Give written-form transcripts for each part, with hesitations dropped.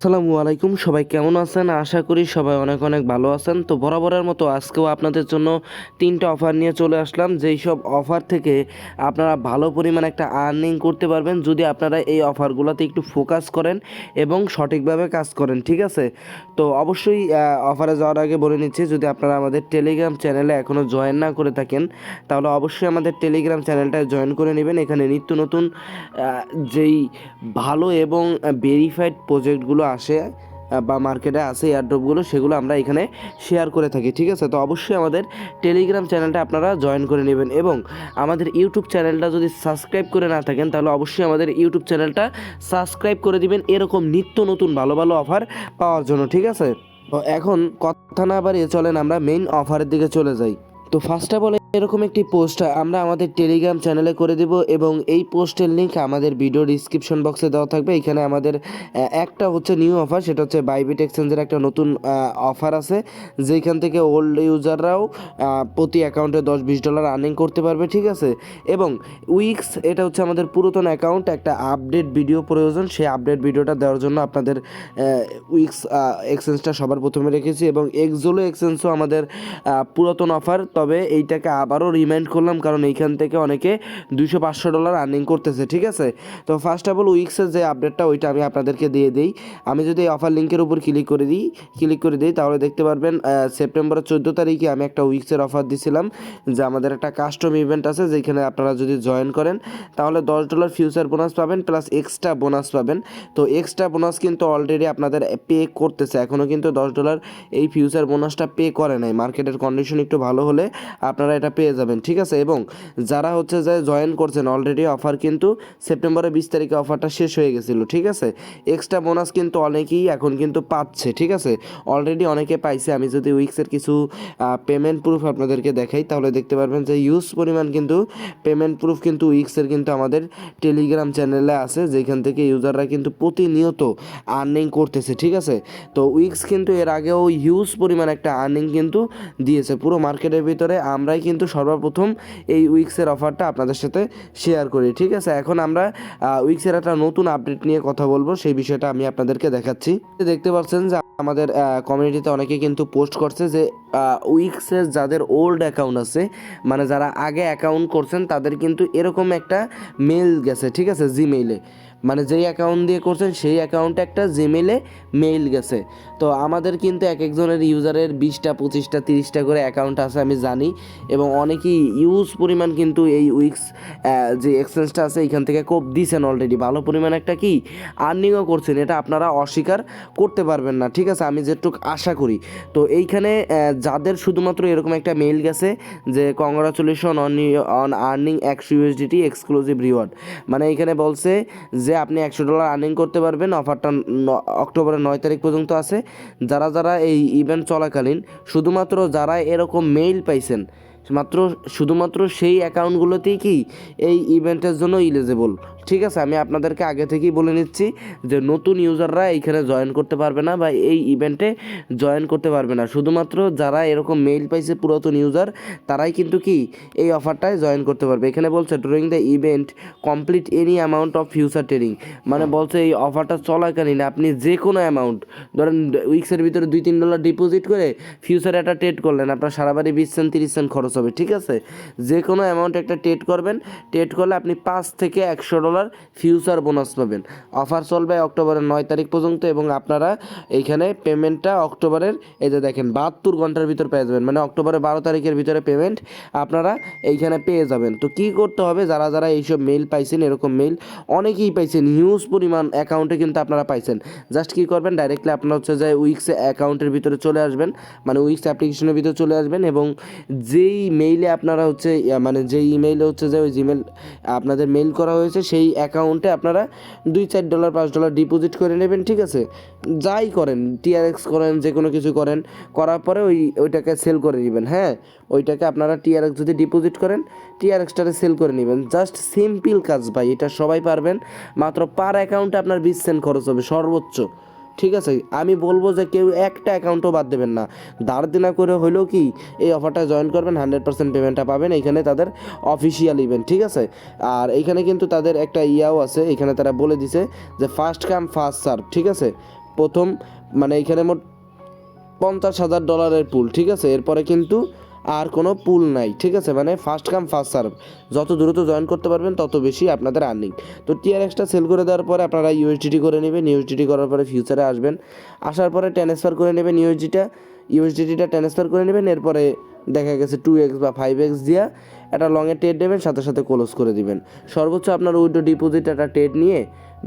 আসসালামু আলাইকুম, সবাই কেমন আছেন? আশা করি সবাই অনেক অনেক ভালো আছেন। তো বরাবরের মতো আজকেও আপনাদের জন্য 3টা অফার নিয়ে চলে আসলাম, যেই সব অফার থেকে আপনারা ভালো পরিমাণে একটা আর্নিং করতে পারবেন যদি আপনারা এই অফারগুলোতে একটু ফোকাস করেন এবং সঠিকভাবে কাজ করেন, ঠিক আছে? তো অবশ্যই অফারে যাওয়ার আগে বলে নিচ্ছি, যদি আপনারা আমাদের টেলিগ্রাম চ্যানেলে এখনও জয়েন না করে থাকেন তাহলে অবশ্যই আমাদের টেলিগ্রাম চ্যানেলটায় জয়েন করে নেবেন। এখানে নিত্য নতুন যেই ভালো এবং ভেরিফাইড প্রজেক্টগুলো আসে বা মার্কেটে আসে এয়ারড্রপগুলো, সেগুলো আমরা এখানে শেয়ার করে থাকি, ঠিক আছে? তো অবশ্যই আমাদের টেলিগ্রাম চ্যানেলটা আপনারা জয়েন করে নেবেন এবং আমাদের ইউটিউব চ্যানেলটা যদি সাবস্ক্রাইব করে না থাকেন তাহলে অবশ্যই আমাদের ইউটিউব চ্যানেলটা সাবস্ক্রাইব করে দিবেন এরকম নিত্য নতুন ভালো ভালো অফার পাওয়ার জন্য, ঠিক আছে? তো এখন কথা না বাড়িয়ে চলেন আমরা মেইন অফারের দিকে চলে যাই। তো ফার্স্ট অফ অল এরকম একটি পোস্ট আমরা আমাদের টেলিগ্রাম চ্যানেলে করে দেব এবং এই পোস্টের লিঙ্ক আমাদের ভিডিও ডিসক্রিপশন বক্সে দেওয়া থাকবে। এখানে আমাদের একটা হচ্ছে নিউ অফার, সেটা হচ্ছে বাইবিট এক্সচেঞ্জের একটা নতুন অফার আছে, যেখান থেকে ওল্ড ইউজাররাও প্রতি অ্যাকাউন্টে $10-20 আর্নিং করতে পারবে, ঠিক আছে? এবং উইক্স, এটা হচ্ছে আমাদের পুরাতন অ্যাকাউন্ট, একটা আপডেট ভিডিও প্রয়োজন, সেই আপডেট ভিডিওটা দেওয়ার জন্য আপনাদের উইক্স এক্সচেঞ্জটা সবার প্রথমে রেখেছি। এবং এক্সোলো এক্সচেঞ্জও আমাদের পুরাতন অফার, তবে এইটাকে আবারও রিমাইন্ড করলাম কারণ এইখান থেকে অনেকে $200-500 আর্নিং করতেছে, ঠিক আছে? তো ফার্স্ট অফ অল উইক্সের যে আপডেটটা ওইটা আমি আপনাদেরকে দিয়ে দিই। আমি যদি এই অফার লিঙ্কের উপর ক্লিক করে দিই তাহলে দেখতে পারবেন সেপ্টেম্বরের 14 তারিখে আমি একটা উইক্সের অফার দিছিলাম যে আমাদের একটা কাস্টম ইভেন্ট আছে, যেখানে আপনারা যদি জয়েন করেন তাহলে $10 ফিউচার বোনাস পাবেন প্লাস এক্সট্রা বোনাস পাবেন। তো এক্সট্রা বোনাস কিন্তু অলরেডি আপনাদের পে করতেছে, এখনও কিন্তু $10 এই ফিউচার বোনাসটা পে করে নাই। মার্কেটের কন্ডিশন একটু ভালো হলে আপনারা এটা পেয়ে যাবেন, ঠিক আছে? এবং যারা হচ্ছে যে জয়েন করছেন অলরেডি, অফার কিন্তু সেপ্টেম্বরের 20 তারিখে অফারটা শেষ হয়ে গেছিলো, ঠিক আছে? এক্সট্রা বোনাস কিন্তু অনেকেই এখন কিন্তু পাচ্ছে, ঠিক আছে? অলরেডি অনেকে পাইছে। আমি যদি উইক্সের কিছু পেমেন্ট প্রুফ আপনাদেরকে দেখাই তাহলে দেখতে পারবেন যে ইউজ পরিমাণ কিন্তু পেমেন্ট প্রুফ কিন্তু উইক্সের কিন্তু আমাদের টেলিগ্রাম চ্যানেলে আছে, যেখান থেকে ইউজাররা কিন্তু প্রতিনিয়ত আর্নিং করতেছে, ঠিক আছে? তো উইক্স কিন্তু এর আগেও হিউজ পরিমাণ একটা আর্নিং কিন্তু দিয়েছে পুরো মার্কেটের ভিতরে। আমরাই কিন্তু সর্বপ্রথম এই উইক্সের অফারটা আপনাদের সাথে শেয়ার করি, ঠিক আছে? এখন আমরা উইক্সের একটা নতুন আপডেট নিয়ে কথা বলবো, সেই বিষয়টা আমি আপনাদেরকে দেখাচ্ছি। দেখতে পাচ্ছেন যে আমাদের কমিউনিটিতে অনেকে কিন্তু পোস্ট করছে যে উইক্সের যাদের ওল্ড অ্যাকাউন্ট আছে, মানে যারা আগে অ্যাকাউন্ট করছেন, তাদের কিন্তু এরকম একটা মেল গেছে, ঠিক আছে? জিমেইলে, মানে যেই অ্যাকাউন্ট দিয়ে করছেন সেই অ্যাকাউন্টে একটা জিমেইলে মেইল গেছে। তো আমাদের কিন্তু এক একজনের ইউজারের 20টা 25টা 30টা করে অ্যাকাউন্ট আছে আমি জানি, এবং অনেকেই ইউজ পরিমাণ কিন্তু এই উইক্স যে এক্সচেঞ্জটা আছে এখান থেকে কোপ দিয়েছেন অলরেডি, ভালো পরিমাণ একটা কি আর্নিংও করছেন, এটা আপনারা অস্বীকার করতে পারবেন না, ঠিক আছে? আমি যেটুকু আশা করি। তো এইখানে যাদের শুধুমাত্র এরকম একটা মেইল গেছে যে congratulation on earning $100 exclusive reward, মানে এইখানে বলছে যে আপনি $100 আর্নিং করতে পারবেন। অফারটা অক্টোবরের 9 তারিখ পর্যন্ত আছে। যারা যারা এই ইভেন্ট চলাকালীন শুধুমাত্র যারা এরকম মেইল পাইছেন, শুধুমাত্র সেই অ্যাকাউন্টগুলোতেই কি এই ইভেন্টের জন্য ইলিজিবল, ঠিক আছে? আমি আপনাদেরকে আগে থেকেই বলে নিচ্ছি যে নতুন ইউজাররা এইখানে জয়েন করতে পারবে না বা এই ইভেন্টে জয়েন করতে পারবে না। শুধুমাত্র যারা এরকম মেইল পাইছে পুরাতন ইউজার, তারাই কিন্তু কি এই অফারটায় জয়েন করতে পারবে। এখানে বলছে during the event complete any amount of future trading, মানে বলছে এই অফারটা চলাকালীন আপনি যে কোনো অ্যামাউন্ট, ধরেন উইক্সের ভিতরে $2-3 ডিপোজিট করে ফিউচারে একটা ট্রেড করলেন, আপনার সারা বাড়ি 20 সেন্ট 30 সেন্ট খরচ হবে, ঠিক আছে? যে কোনো অ্যামাউন্ট একটা ট্রেড করবেন, ট্রেড করলে আপনি $5-100 ফিউচার বোনাস পাবেন। অফার চলবে অক্টোবরের 9 তারিখ পর্যন্ত এবং আপনারা এইখানে পেমেন্টটা অক্টোবরের, এই যে দেখেন, 72 ঘন্টার ভিতর পেয়ে যাবেন, মানে অক্টোবরের 12 তারিখের ভিতরে পেমেন্ট আপনারা এইখানে পেয়ে যাবেন। তো কী করতে হবে, যারা যারা এইসব মেইল পাইছেন, এরকম মেইল অনেকেই পাইছেন, হিউজ পরিমাণ অ্যাকাউন্টে কিন্তু আপনারা পাইছেন, জাস্ট কী করবেন, ডাইরেক্টলি আপনারা হচ্ছে যে উইক্স অ্যাকাউন্টের ভিতরে চলে আসবেন, মানে উইক্স অ্যাপ্লিকেশনের ভিতরে চলে আসবেন এবং যেই মেইলে আপনারা হচ্ছে মানে যেই ইমেইলে হচ্ছে যে ওই জিমেল আপনাদের মেইল করা হয়েছে সেই অ্যাকাউন্টে আপনারা $2-4 $5 ডিপোজিট করে নেবেন, ঠিক আছে? যাই করেন, টিআরএক্স করেন, যে কোনো কিছু করেন, করার পরে ওইটাকে সেল করে নেবেন। হ্যাঁ, ওইটাকে আপনারা টিআরএক্স যদি ডিপোজিট করেন, টিআরএক্সটাকে সেল করে নেবেন। জাস্ট সিম্পল কাজ ভাই, এটা সবাই পারবেন। মাত্র পার অ্যাকাউন্টে আপনার 20 সেন্ট খরচ হবে সর্বোচ্চ, ঠিক আছে? আমি বলবো যে কেউ একটা অ্যাকাউন্টও বাদ দেবেন না, ধার দেনা করে হলেও কি এই অফারটা জয়েন করবেন, 100% পেমেন্টটা পাবেন। এইখানে তাদের অফিসিয়াল ইভেন্ট, ঠিক আছে? আর এইখানে কিন্তু তাদের একটা ইয়াও আছে, এখানে তারা বলে দিছে যে ফার্স্ট কাম ফার্স্ট সার্ভ, ঠিক আছে? প্রথম মানে এখানে মোট $50,000 পুল, ঠিক আছে। এরপরে কিন্তু আর কোনো পুল নাই, ঠিক আছে, মানে ফার্স্ট কাম ফার্স্ট সার্ভ, যত দ্রুত জয়েন করতে পারবেন তত বেশি আপনাদের আর্নিং। তো TRXটা সেল করে দেওয়ার পরে আপনারা ইউএসডিটি করে নেবেন, ইউএসডিটি করার পরে ফিউচারে আসবেন, আসার পরে ট্রান্সফার করে নেবেন ইউএসডিটিটা ট্রান্সফার করে নেবেন। এরপরে দেখা গেছে 2x বা 5x দিয়া একটা লংয়ে ট্রেড নেবেন, সাথে সাথে ক্লোজ করে দিবেন। সর্বোচ্চ আপনার উইথড্র ডিপোজিট একটা ট্রেড নিয়ে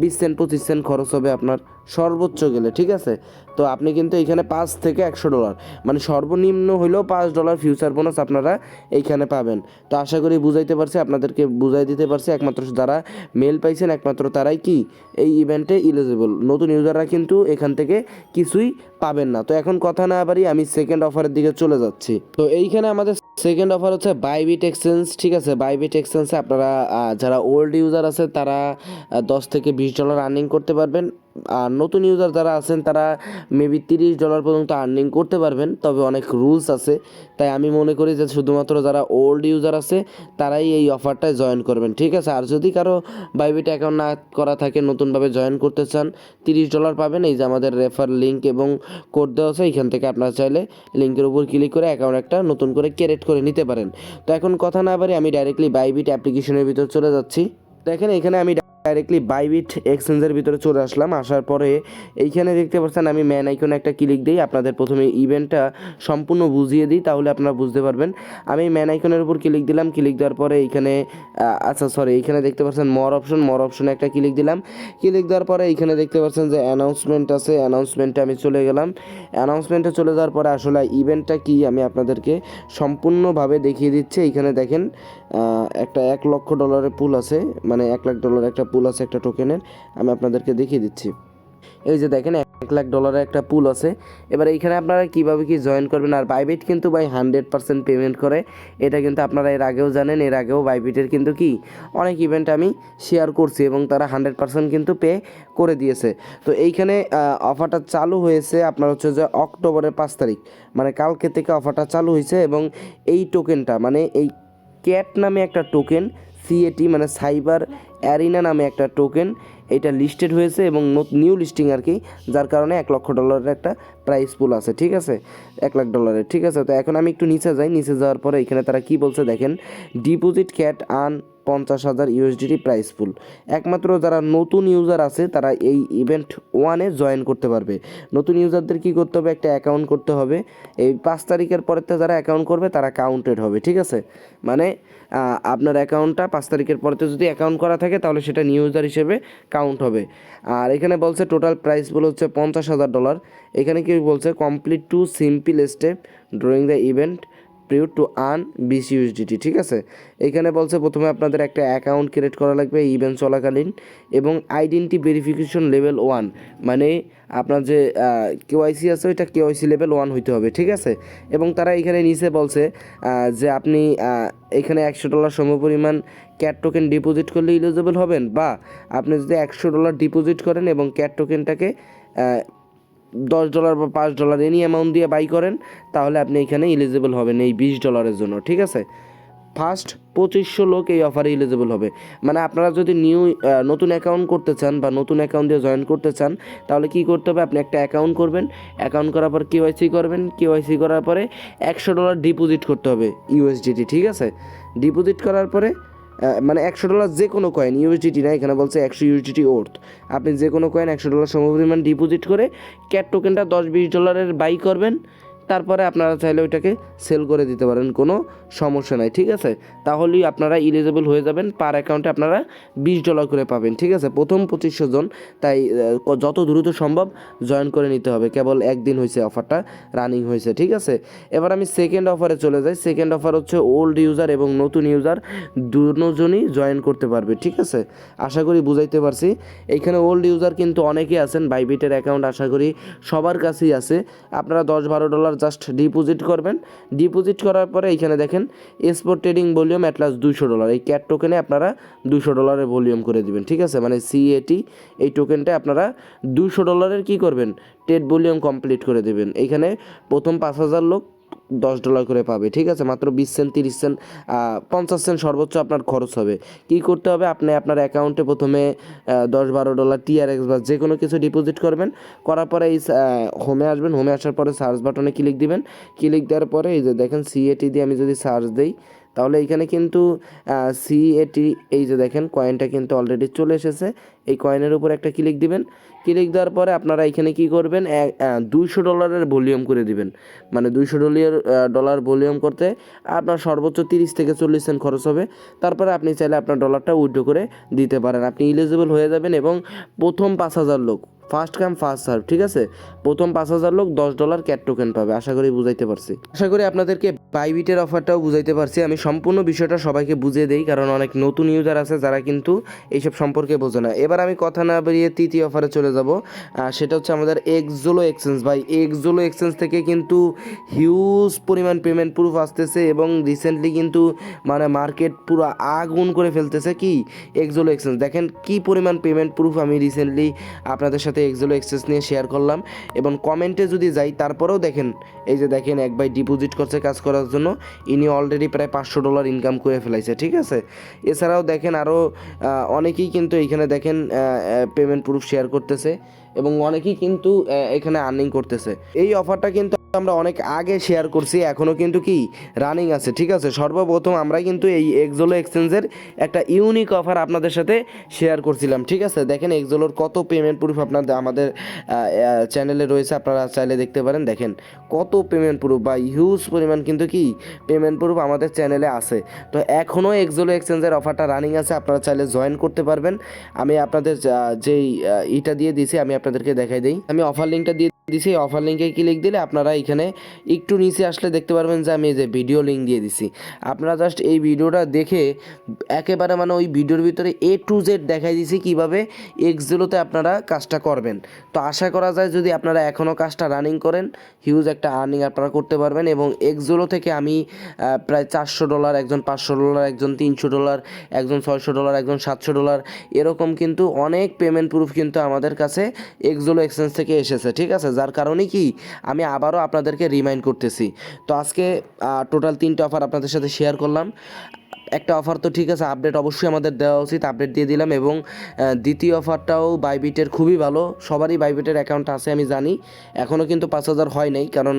20 সেন্ট 25 সেন্ট খরচ হবে আপনার সর্বোচ্চ গেলে, ঠিক আছে। তো আপনি কিন্তু এখানে $5 থেকে $100 মানে সর্বনিম্ন হলেও $5 ফিউচার বোনাস আপনারা এইখানে পাবেন। তো আশা করি বুঝাইতে পারছি, আপনাদেরকে বুঝাই দিতে পারছি। একমাত্র যারা মেল পাইছেন একমাত্র তারাই কি এই ইভেন্টে ইলিজিবল, নতুন ইউজাররা কিন্তু এখান থেকে কিছুই পাবেন না। তো এখন কথা না বাড়ি আমি সেকেন্ড অফারের দিকে চলে যাচ্ছি। তো এইখানে আমাদের সেকেন্ড অফার হচ্ছে বাইবিট এক্সচেঞ্জ, ঠিক আছে। বাইবিট এক্সচেঞ্জে আপনারা যারা ওল্ড ইউজার আছে তারা $10 থেকে $20 আর্নিং করতে পারবেন, আর নতুন ইউজার যারা আছেন তারা মেবি $30 পর্যন্ত আর্নিং করতে পারবেন। তবে অনেক রুলস আছে, তাই আমি মনে করি যে শুধুমাত্র যারা ওল্ড ইউজার আছে তারাই এই অফারটায় জয়েন করবেন, ঠিক আছে। আর যদি কারো বাইবিট অ্যাকাউন্ট না করা থাকে, নতুনভাবে জয়েন করতে চান, $30 পাবেন। এই যে আমাদের রেফার লিঙ্ক এবং কোড দেওয়া আছে, এখান থেকে আপনারা চাইলে লিঙ্কের উপর ক্লিক করে অ্যাকাউন্ট একটা নতুন করে ক্রিয়েট করে নিতে পারেন। তো এখন কথা না বাড়ি আমি ডাইরেক্টলি বাইবিট অ্যাপ্লিকেশনের ভিতর চলে যাচ্ছি। দেখেন এখানে আমি ডাইরেক্টলি বাইবিট এক্সচেঞ্জের ভিতরে চলে আসলাম। আসার পরে এইখানে দেখতে পাচ্ছেন আমি ম্যান আইকনে একটা ক্লিক দিই। আপনাদের প্রথমে ইভেন্টটা সম্পূর্ণ বুঝিয়ে দিই, তাহলে আপনারা বুঝতে পারবেন। আমি ম্যান আইকনের উপর ক্লিক দিলাম, ক্লিক দেওয়ার পরে এইখানে এইখানে দেখতে পাচ্ছেন মোর অপশনে একটা ক্লিক দিলাম। ক্লিক দেওয়ার পরে এইখানে দেখতে পাচ্ছেন যে অ্যানাউন্সমেন্ট আছে, অ্যানাউন্সমেন্টে আমি চলে গেলাম। অ্যানাউন্সমেন্টে চলে যাওয়ার পরে আসলে ইভেন্টটা কি আমি আপনাদেরকে সম্পূর্ণভাবে দেখিয়ে দিচ্ছি। এইখানে দেখেন একটা $1,00,000 পুল আছে, মানে $1,00,000 একটা পুল আছে একটা টোকেনের, আমি আপনাদেরকে দেখিয়ে দিচ্ছি। এই যে দেখেন $1,00,000 একটা পুল আছে। এবার এইখানে আপনারা কীভাবে কি জয়েন করবেন। আর বাইবিট কিন্তু 100% পেমেন্ট করে, এটা কিন্তু আপনারা এর আগেও জানেন। এর আগেও বাইবিটের কিন্তু কি অনেক ইভেন্ট আমি শেয়ার করছি এবং তারা 100% কিন্তু পে করে দিয়েছে। তো এইখানে অফারটা চালু হয়েছে আপনার হচ্ছে যে অক্টোবরের 5 তারিখ, মানে কালকে থেকে অফারটা চালু হয়েছে। এবং এই টোকেনটা মানে এই ক্যাট নামে একটা টোকেন, CAT মানে সাইবার অ্যারিনা নামে একটা টোকেন, এটা লিস্টেড হয়েছে এবং নিউ লিস্টিং আর কি, যার কারণে $1,00,000 একটা প্রাইস পুল আছে, ঠিক আছে, $1,00,000, ঠিক আছে। তো এখন আমি একটু নিচে যাই, নিচে যাওয়ার পরে এখানে তারা কি বলছে দেখেন, ডিপোজিট ক্যাট আন $50,000 প্রাইস পুল। একমাত্র যারা নতুন ইউজার আছে তারা এই ইভেন্ট 1-এ জয়েন করতে পারবে। নতুন ইউজারদের কি করতে হবে, একটা অ্যাকাউন্ট করতে হবে। এই 5 তারিখের পরের থেকে যারা অ্যাকাউন্ট করবে তারা কাউন্টেড হবে, ঠিক আছে। মানে আপনার অ্যাকাউন্টটা 5 তারিখের পরেতে যদি অ্যাকাউন্ট করা থাকে তাহলে সেটা নিউ ইউজার হিসেবে কাউন্ট হবে। আর এখানে বলছে টোটাল প্রাইস বলে হচ্ছে $50,000। এখানে কি বলছে, complete two simple step during the event period to earn $20, ঠিক আছে। এইখানে বলছে প্রথমে আপনাদের একটা অ্যাকাউন্ট ক্রিয়েট করা লাগবে ইভেন্ট চলাকালীন, এবং আইডেন্টি ভেরিফিকেশন লেভেল 1, মানে আপনার যে KYC আছে ওইটা KYC লেভেল 1 হইতে হবে, ঠিক আছে। এবং তারা এখানে নিচে বলছে যে আপনি এখানে $100 সমপরিমাণ ক্যাট টোকেন ডিপোজিট করলে ইলিজিবল হবেন, বা আপনি যদি $100 ডিপোজিট করেন এবং ক্যাট টোকেনটাকে $10 বা $5 এনি অ্যামাউন্ট দিয়ে বাই করেন, তাহলে আপনি এখানে ইলিজিবল হবেন এই $20 জন্য, ঠিক আছে। ফার্স্ট 2500 লোক এই অফারে ইলিজিবল হবে। মানে আপনারা যদি নতুন অ্যাকাউন্ট করতে চান বা নতুন অ্যাকাউন্ট দিয়ে জয়েন করতে চান, তাহলে কি করতে হবে, আপনি একটা অ্যাকাউন্ট করবেন, অ্যাকাউন্ট করার পর KYC করবেন, KYC করার পরে $100 ডিপোজিট করতে হবে USDT, ঠিক আছে। ডিপোজিট করার পরে মানে $100 যে কোনো কয়েন, USDT না, এখানে বলছে 100 USDT ওর্থ, আপনি যে কোনো কয়েন $100 সমপরিমাণ ডিপোজিট করে ক্যাট টোকেনটা $10-20 বাই করবেন। তারপরে আপনারা চাইলে ওইটাকে সেল করে দিতে পারেন, কোনো সমস্যা নাই, ঠিক আছে। তাহলেই আপনারা ইলিজিবল হয়ে যাবেন, পার অ্যাকাউন্টে আপনারা $20 করে পাবেন, ঠিক আছে। প্রথম 2500 জন, তাই যত দ্রুত সম্ভব জয়েন করে নিতে হবে। কেবল একদিন হয়েছে অফারটা রানিং হয়েছে, ঠিক আছে। এবার আমি সেকেন্ড অফারে চলে যাই। সেকেন্ড অফার হচ্ছে ওল্ড ইউজার এবং নতুন ইউজার দুজনই জয়েন করতে পারবে, ঠিক আছে। আশা করি বুঝাইতে পারছি। এইখানে ওল্ড ইউজার কিন্তু অনেকেই আছেন, বাইবিটের অ্যাকাউন্ট আশা করি সবার কাছেই আছে। আপনারা $10-12 জাস্ট ডিপোজিট করবেন। ডিপোজিট করার পরে এইখানে দেখেন স্পট ট্রেডিং ভলিউম $200, এই ক্যাট টোকেনে আপনারা $200 ভলিউম করে দিবেন, ঠিক আছে। মানে CAT এই টোকেনটা আপনারা $200 কি করবেন, ট্রেড ভলিউম কমপ্লিট করে দেবেন। এইখানে প্রথম 5,000 লোক $10 করে পাবে, ঠিক আছে। মাত্র 20 সেন্ট, 30 সেন্ট, 50 সেন্ট সর্বোচ্চ আপনার খরচ হবে। কি করতে হবে, আপনি আপনার অ্যাকাউন্টে প্রথমে $10-12 TRX বা যে কোনো কিছু ডিপোজিট করবেন। করার পরে এই হোমে আসবেন, হোমে আসার পরে সার্চ বাটনে ক্লিক দিবেন। ক্লিক দেওয়ার পরে এই যে দেখেন CAT দিয়ে আমি যদি সার্চ দিই, তাহলে এইখানে কিন্তু CAT, এই যে দেখেন কয়েনটা কিন্তু অলরেডি চলে এসেছে। এই কয়েনের উপর একটা ক্লিক দিবেন। ক্লিক দেওয়ার পরে আপনারা এখানে কি করবেন, $200 ভলিউম করে দিবেন। মানে $200 ভলিউম করতে আপনার সর্বোচ্চ 30 থেকে 40 সেন্ট খরচ হবে। তারপরে আপনি চাইলে আপনার ডলারটা উইথড্র করে দিতে পারেন। আপনি এলিজিবল হয়ে যাবেন এবং প্রথম 5,000 লোক, ফার্স্ট কাম ফার্স্ট সার্ভ, ঠিক আছে। প্রথম 5,000 লোক $10 ক্যাট টোকেন পাবে। আশা করি বুঝাইতে পারছি। আশা করি আপনাদেরকে বাইবিটের অফারটাও বুঝাইতে পারছি। আমি সম্পূর্ণ বিষয়টা সবাইকে বুঝিয়ে দেই, কারণ অনেক নতুন ইউজার আছে যারা কিন্তু এইসব সম্পর্কে বোঝে না। এবার আমি কথা না বেরিয়ে তৃতীয় অফারে চলে যাব। সেটা হচ্ছে আমাদের এক্সোলো এক্সচেঞ্জ। ভাই এক্সোলো এক্সচেঞ্জ থেকে কিন্তু হিউজ পরিমাণ পেমেন্ট প্রুফ আসতেছে এবং রিসেন্টলি কিন্তু মানে মার্কেট পুরো আগুন করে ফেলতেছে। কি এক্সোলো এক্সচেঞ্জ, দেখেন কি পরিমাণ পেমেন্ট প্রুফ আমি রিসেন্টলি আপনাদের সাথে এক্সোলো এক্সচেঞ্জ নিয়ে শেয়ার করলাম। এবং কমেন্টে যদি যাই, তারপরেও দেখেন, এই যে দেখেন এক ভাই ডিপোজিট করছে কাজ করার জন্য, ইনি অলরেডি প্রায় $500 ইনকাম করে ফেলাইছে, ঠিক আছে। এছাড়াও দেখেন আরও অনেকেই কিন্তু এইখানে দেখেন পেমেন্ট প্রুফ শেয়ার করতেছে এবং অনেকেই কিন্তু এখানে আর্নিং করতেছে। এই অফারটা কিন্তু আমরা অনেক আগে শেয়ার করছি, এখনও কিন্তু কি রানিং আছে, ঠিক আছে। সর্বপ্রথম আমরা কিন্তু এই এক্সোলো এক্সচেঞ্জের একটা ইউনিক অফার আপনাদের সাথে শেয়ার করছিলাম, ঠিক আছে। দেখেন এক্সোলোর কত পেমেন্ট প্রুফ আপনাদের আমাদের চ্যানেলে রয়েছে, আপনারা চাইলে দেখতে পারেন। দেখেন কত পেমেন্ট প্রুফ বা হিউজ পরিমাণ কিন্তু কি পেমেন্ট প্রুফ আমাদের চ্যানেলে আছে। তো এখনও এক্সোলো এক্সচেঞ্জের অফারটা রানিং আছে, আপনারা চাইলে জয়েন করতে পারবেন। আমি আপনাদের যেই ইটা দিয়ে দিয়েছি আমি আপনাদেরকে দেখাই দিই। আমি অফার লিঙ্কটা দিয়ে দিছি। অফার লিঙ্কে ক্লিক দিলে আপনারা এখানে একটু নিচে আসলে দেখতে পারবেন যে আমি এই যে ভিডিও লিঙ্ক দিয়ে দিছি। আপনারা জাস্ট এই ভিডিওটা দেখে একেবারে মানে ওই ভিডিওর ভিতরে A to Z দেখাই দিছি কীভাবে এক্সোলোতে আপনারা কাজটা করবেন। তো আশা করা যায় যদি আপনারা এখনও কাজটা রানিং করেন, হিউজ একটা আর্নিং আপনারা করতে পারবেন। এবং এক্সোলো থেকে আমি প্রায় $400, একজন $500, একজন $300, একজন $600, একজন $700, এরকম কিন্তু অনেক পেমেন্ট প্রুফ কিন্তু আমাদের কাছে এক্সোলো এক্সচেঞ্জ থেকে এসেছে, ঠিক আছে। যার কারণে কি আমি আবারও আপনাদেরকে রিমাইন্ড করতেছি। তো আজকে টোটাল 3টা অফার আপনাদের সাথে শেয়ার করলাম। একটা অফার তো ঠিক আছে, আপডেট অবশ্যই আমাদের দেওয়া উচিত, আপডেট দিয়ে দিলাম। এবং দ্বিতীয় অফারটাও বাইবিটের খুবই ভালো, সবারই বাইবিটের অ্যাকাউন্ট আছে আমি জানি। এখনও কিন্তু 5,000 হয় নাই, কারণ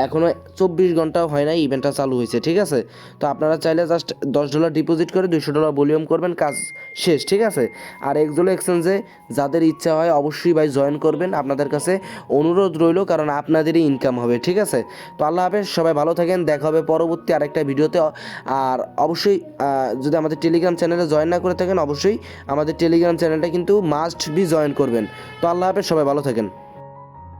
এখনও 24 ঘন্টাও হয় নাই, ইভেন্টটা চালু হয়েছে, ঠিক আছে। তো আপনারা চাইলে জাস্ট $10 ডিপোজিট করে $200 ভলিউম করবেন, কাজ শেষ, ঠিক আছে। আর এক্সোলো এক্সচেঞ্জে যাদের ইচ্ছা হয় অবশ্যই ভাই জয়েন করবেন, আপনাদের কাছে অনুরোধ রইল, কারণ আপনাদেরই ইনকাম হবে, ঠিক আছে। তো আল্লাহ হাফেজ, সবাই ভালো থাকেন, দেখা হবে পরবর্তী আরেকটা ভিডিওতে। আর অবশ্যই যদি আমাদের টেলিগ্রাম চ্যানেলে জয়েন না করে থাকেন, অবশ্যই আমাদের টেলিগ্রাম চ্যানেলটা কিন্তু মাস্ট বি জয়েন করবেন। তো আল্লাহ হাফেজ, সবাই ভালো থাকেন।